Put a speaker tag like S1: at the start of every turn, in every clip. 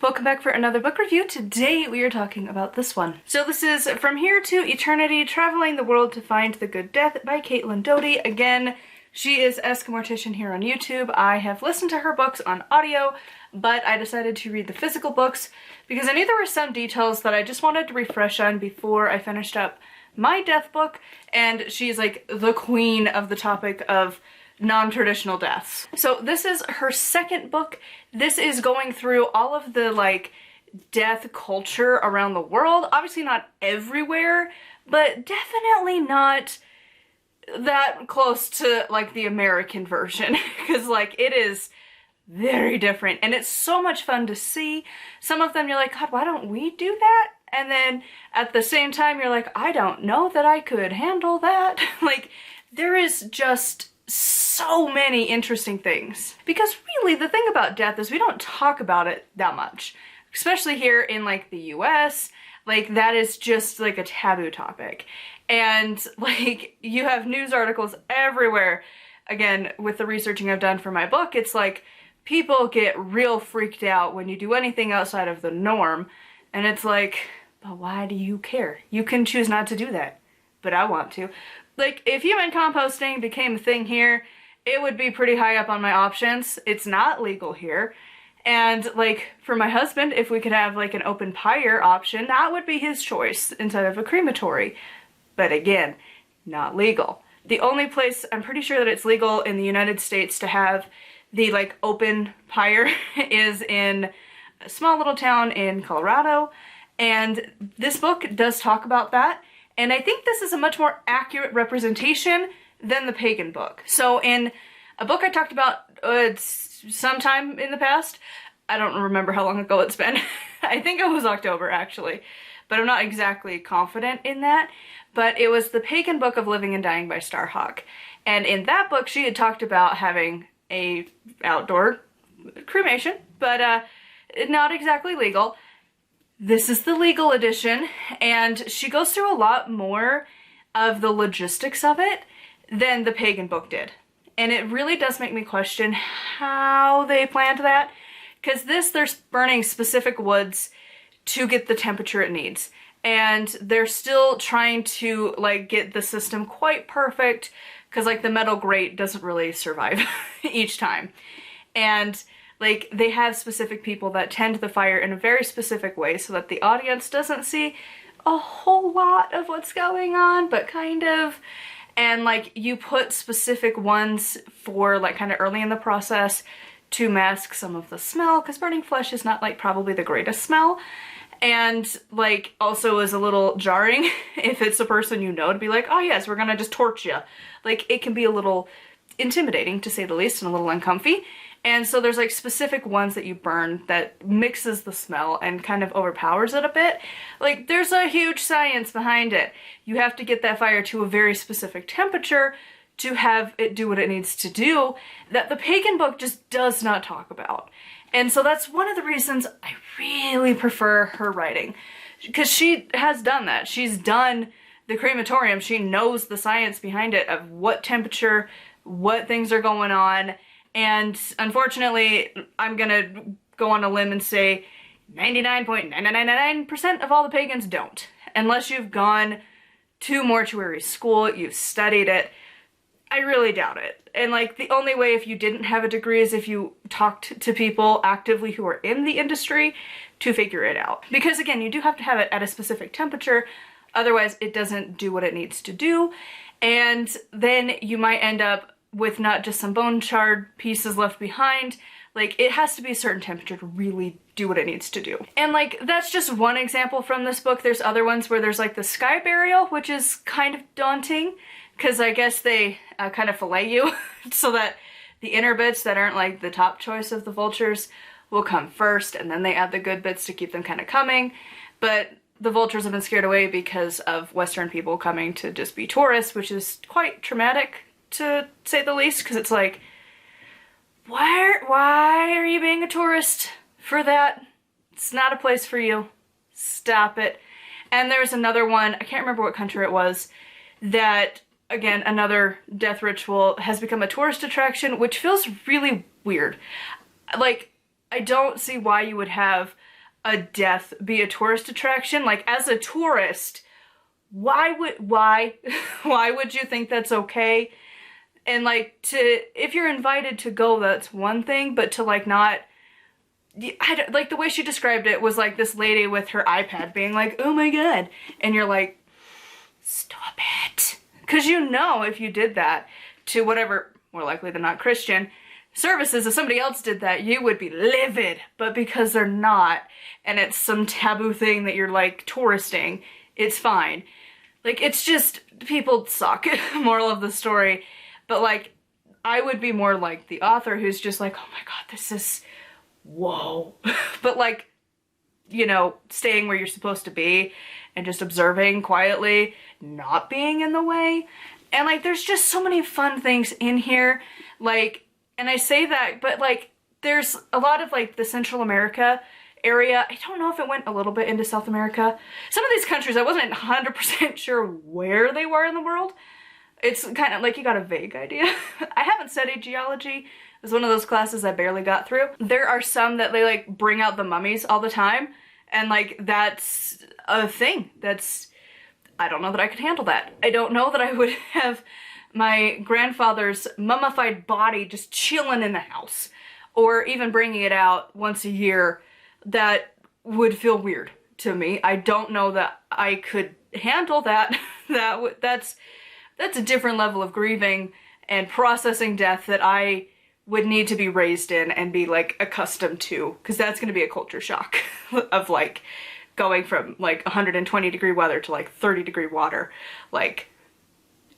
S1: Welcome back for another book review. Today we are talking about this one. So this is From Here to Eternity, Traveling the World to Find the Good Death by Caitlin Doughty. Again, she is Ask a Mortician here on YouTube. I have listened to her books on audio, but I decided to read the physical books because I knew there were some details that I just wanted to refresh on before I finished up my death book, and she's like the queen of the topic of non-traditional deaths. So this is her second book. This is going through all of the like death culture around the world. Obviously not everywhere, but definitely not that close to like the American version because like it is very different and it's so much fun to see. Some of them you're like, God, why don't we do that? And then at the same time you're like, I don't know that I could handle that. Like there is just so many interesting things. Because really the thing about death is we don't talk about it that much. Especially here in like the US, like that is just like a taboo topic. And like you have news articles everywhere. Again, with the researching I've done for my book, it's like people get real freaked out when you do anything outside of the norm. And it's like, but why do you care? You can choose not to do that. But I want to. Like, if human composting became a thing here, it would be pretty high up on my options. It's not legal here. And, like, for my husband, if we could have, like, an open pyre option, that would be his choice instead of a crematory. But again, not legal. The only place, I'm pretty sure that it's legal in the United States to have the, like, open pyre is in a small little town in Colorado. And this book does talk about that. And I think this is a much more accurate representation than the pagan book. So in a book I talked about sometime in the past, I don't remember how long ago it's been. I think it was October actually, but I'm not exactly confident in that. But it was the Pagan Book of Living and Dying by Starhawk. And in that book she had talked about having a outdoor cremation, but not exactly legal. This is the legal edition, and she goes through a lot more of the logistics of it than the pagan book did. And it really does make me question how they planned that, because they're burning specific woods to get the temperature it needs. And they're still trying to like get the system quite perfect, because like the metal grate doesn't really survive each time. And like, they have specific people that tend the fire in a very specific way so that the audience doesn't see a whole lot of what's going on, but kind of. And, like, you put specific ones for, like, kind of early in the process to mask some of the smell, because burning flesh is not, like, probably the greatest smell. And, like, also is a little jarring if it's a person you know to be like, oh, yes, we're gonna just torch you. Like, it can be a little intimidating, to say the least, and a little uncomfy. And so there's like specific ones that you burn that mixes the smell and kind of overpowers it a bit. Like there's a huge science behind it. You have to get that fire to a very specific temperature to have it do what it needs to do that the pagan book just does not talk about. And so that's one of the reasons I really prefer her writing, because she has done that. She's done the crematorium. She knows the science behind it of what temperature, what things are going on. And unfortunately, I'm gonna go on a limb and say 99.999% of all the pagans don't. Unless you've gone to mortuary school, you've studied it. I really doubt it. And like the only way if you didn't have a degree is if you talked to people actively who are in the industry to figure it out. Because again, you do have to have it at a specific temperature, otherwise it doesn't do what it needs to do. And then you might end up with not just some bone charred pieces left behind. Like, it has to be a certain temperature to really do what it needs to do. And like, that's just one example from this book. There's other ones where there's like the sky burial, which is kind of daunting, because I guess they kind of fillet you so that the inner bits that aren't like the top choice of the vultures will come first, and then they add the good bits to keep them kind of coming. But the vultures have been scared away because of Western people coming to just be tourists, which is quite traumatic, to say the least, because it's like, why are you being a tourist for that? It's not a place for you. Stop it. And there's another one, I can't remember what country it was, that, again, another death ritual has become a tourist attraction, which feels really weird. Like, I don't see why you would have a death be a tourist attraction. Like, as a tourist, why why would you think that's okay? And like, if you're invited to go, that's one thing, but to like not, like the way she described it was like this lady with her iPad being like, oh my god, and you're like, stop it. Because you know, if you did that to whatever, more likely than not Christian, services, if somebody else did that, you would be livid. But because they're not, and it's some taboo thing that you're like touristing, it's fine. Like, it's just, people suck. Moral of the story. But like, I would be more like the author who's just like, oh my god, this is, whoa. But like, you know, staying where you're supposed to be and just observing quietly, not being in the way. And like, there's just so many fun things in here. Like, and I say that, but like, there's a lot of like the Central America area. I don't know if it went a little bit into South America. Some of these countries, I wasn't 100% sure where they were in the world. It's kind of like you got a vague idea. I haven't studied geology. It was one of those classes I barely got through. There are some that they like bring out the mummies all the time. And like, that's a thing. I don't know that I could handle that. I don't know that I would have my grandfather's mummified body just chilling in the house. Or even bringing it out once a year. That would feel weird to me. I don't know that I could handle that. That's a different level of grieving and processing death that I would need to be raised in and be like accustomed to, because that's going to be a culture shock of like going from like 120-degree weather to like 30-degree water. Like,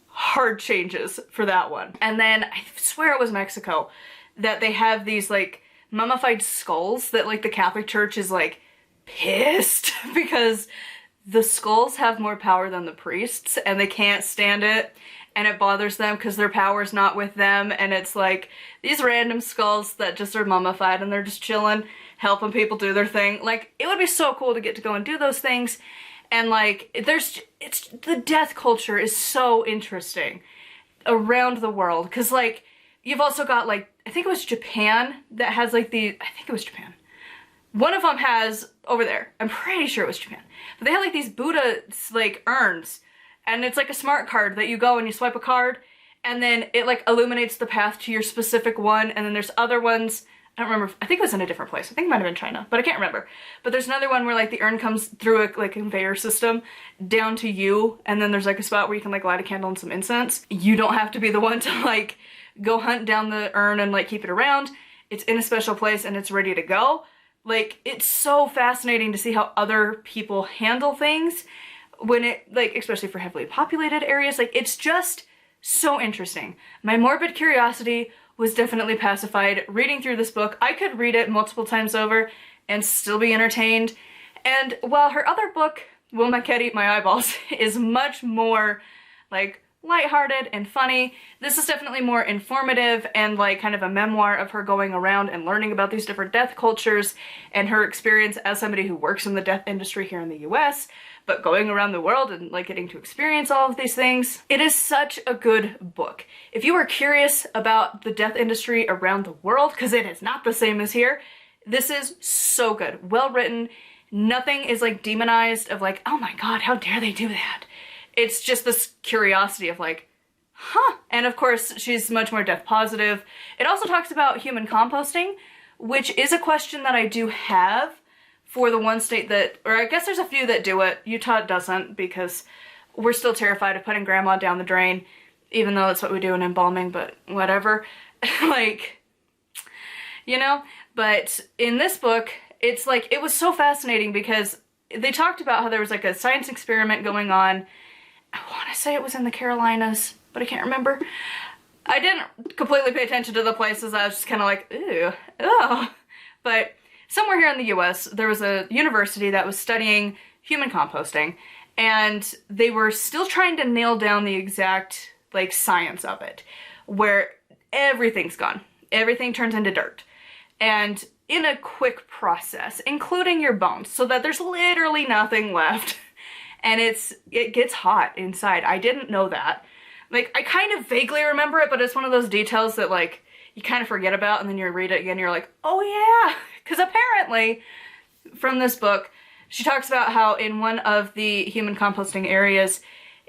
S1: hard changes for that one. And then I swear it was Mexico that they have these like mummified skulls that like the Catholic Church is like pissed because the skulls have more power than the priests and they can't stand it, and it bothers them because their power's not with them, and it's like these random skulls that just are mummified and they're just chilling, helping people do their thing. Like, it would be so cool to get to go and do those things. And like, the death culture is so interesting around the world, because like, you've also got like, I think it was Japan that has like I think it was Japan. One of them has, over there, I'm pretty sure it was Japan, but they had like these Buddha like urns, and it's like a smart card that you go and you swipe a card, and then it like illuminates the path to your specific one. And then there's other ones, I don't remember, I think it was in a different place. I think it might have been China, but I can't remember. But there's another one where like the urn comes through a like conveyor system down to you, and then there's like a spot where you can like light a candle and some incense. You don't have to be the one to like go hunt down the urn and like keep it around. It's in a special place and it's ready to go. Like, it's so fascinating to see how other people handle things when it, like, especially for heavily populated areas. Like, it's just so interesting. My morbid curiosity was definitely pacified reading through this book. I could read it multiple times over and still be entertained. And while her other book, Will My Cat Eat My Eyeballs, is much more, like, lighthearted and funny, this is definitely more informative and like kind of a memoir of her going around and learning about these different death cultures and her experience as somebody who works in the death industry here in the US, but going around the world and like getting to experience all of these things. It is such a good book. If you are curious about the death industry around the world, because it is not the same as here, this is so good. Well written. Nothing is like demonized of like, oh my god, how dare they do that? It's just this curiosity of like, huh. And of course, she's much more death positive. It also talks about human composting, which is a question that I do have for the one state that, or I guess there's a few that do it. Utah doesn't, because we're still terrified of putting grandma down the drain, even though that's what we do in embalming, but whatever. Like, you know? But in this book, it's like, it was so fascinating because they talked about how there was like a science experiment going on. I want to say it was in the Carolinas, but I can't remember. I didn't completely pay attention to the places. I was just kind of like, ew, oh. But somewhere here in the US, there was a university that was studying human composting, and they were still trying to nail down the exact, like, science of it, where everything's gone. Everything turns into dirt. And in a quick process, including your bones, so that there's literally nothing left. And it gets hot inside. I didn't know that. Like, I kind of vaguely remember it, but it's one of those details that, like, you kind of forget about, and then you read it again, and you're like, oh yeah, Because apparently, from this book, she talks about how in one of the human composting areas,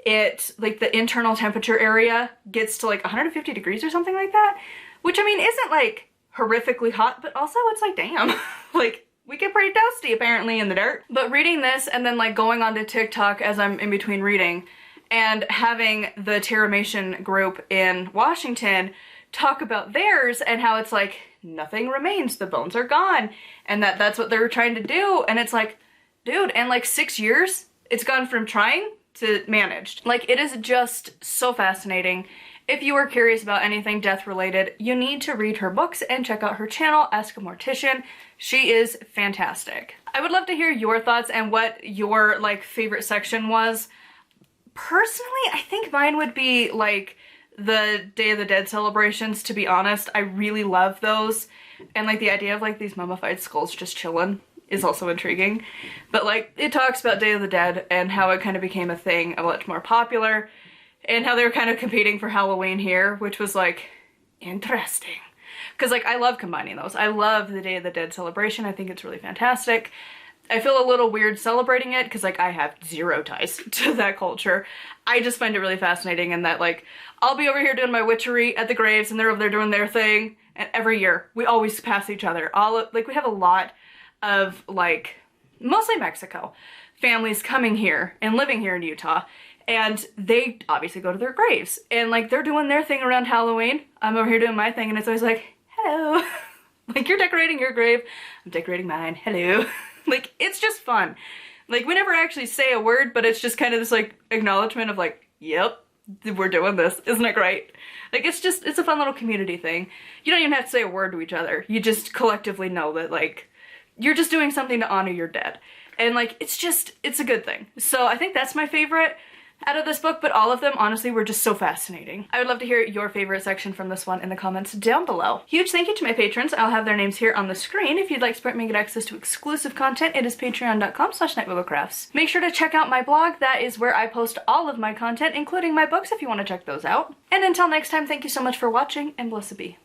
S1: like the internal temperature area gets to like 150 degrees or something like that. Which, I mean, isn't like horrifically hot, but also it's like, damn, like we get pretty toasty apparently in the dirt. But reading this and then like going onto TikTok as I'm in between reading and having the Terramation group in Washington talk about theirs and how it's like nothing remains, the bones are gone, and that's what they were trying to do. And it's like, dude, in like 6 years, it's gone from trying to managed. Like, it is just so fascinating. If you are curious about anything death related, you need to read her books and check out her channel, Ask a Mortician. She is fantastic. I would love to hear your thoughts and what your like favorite section was. Personally, I think mine would be like the Day of the Dead celebrations, to be honest. I really love those. And like the idea of like these mummified skulls just chilling is also intriguing. But like it talks about Day of the Dead and how it kind of became a thing, a lot more popular, and how they were kind of competing for Halloween here, which was like interesting. Because like I love combining those. I love the Day of the Dead celebration. I think it's really fantastic. I feel a little weird celebrating it because like I have zero ties to that culture. I just find it really fascinating, and that like I'll be over here doing my witchery at the graves and they're over there doing their thing, and every year we always pass each other. Like we have a lot of like, mostly Mexico, families coming here and living here in Utah, and they obviously go to their graves and like they're doing their thing around Halloween. I'm over here doing my thing, and it's always like, hello. Like, you're decorating your grave, I'm decorating mine, hello. Like, it's just fun. Like, we never actually say a word, but it's just kind of this like acknowledgement of like, yep, we're doing this, isn't it great? Like, it's a fun little community thing. You don't even have to say a word to each other. You just collectively know that like you're just doing something to honor your dead. And like, it's a good thing. So I think that's my favorite out of this book, but all of them honestly were just so fascinating. I would love to hear your favorite section from this one in the comments down below. Huge thank you to my patrons. I'll have their names here on the screen. If you'd like to support me and get access to exclusive content, it is patreon.com/nightwillowcrafts. Make sure to check out my blog. That is where I post all of my content, including my books if you want to check those out. And until next time, thank you so much for watching, and blessed be.